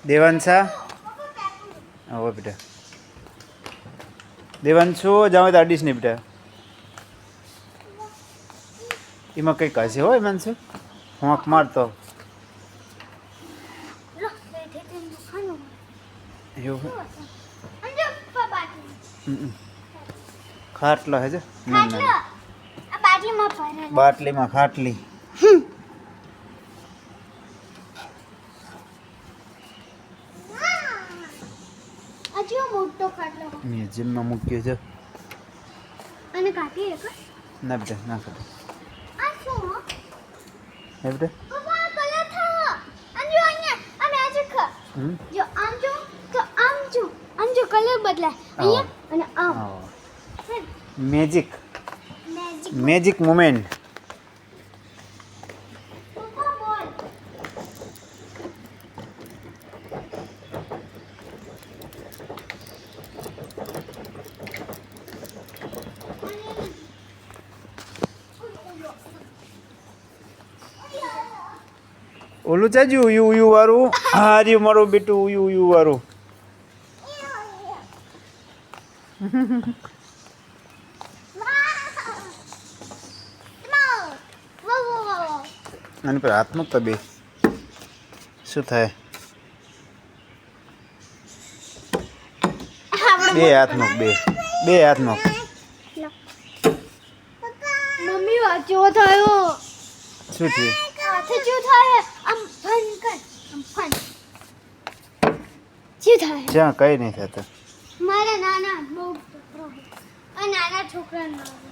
દેવાંશા આવો બેટા દેવાંશુ જાવ તો અડીશ નહીં બેટા એમાં કંઈક હશે હોય માનશું હોંક મારતો એવું ખાટલો હે જો બાટલીમાં ખાટલી મ્યુઝિયમમાં મૂક્યો છે અને કાઢી એક ના બેટા ના કાઢો આ શું હે બેટા પપ્પા કલર થયો અંજો અહીંયા આ મેજિક જો આમ જો તો આમ જો કલર બદલાય અહીંયા અને આમ મેજિક મેજિક મોમેન્ટ પપ્પા બોલ ઓલું ચાજુ યુ વાળું હા રહ્યું મારું બેટું યુ વાળું આની પર હાથ મૂકતો બે શું થાય બે હાથ મૂક બે હાથ મૂક મમ્મી વાંચો થયો શું થયું હાથે જો થાય આમ ફન કર આમ ફન શું થાય જ્યાં કઈ નહીં થતું મારા નાના બહુ આ નાના છોકરાના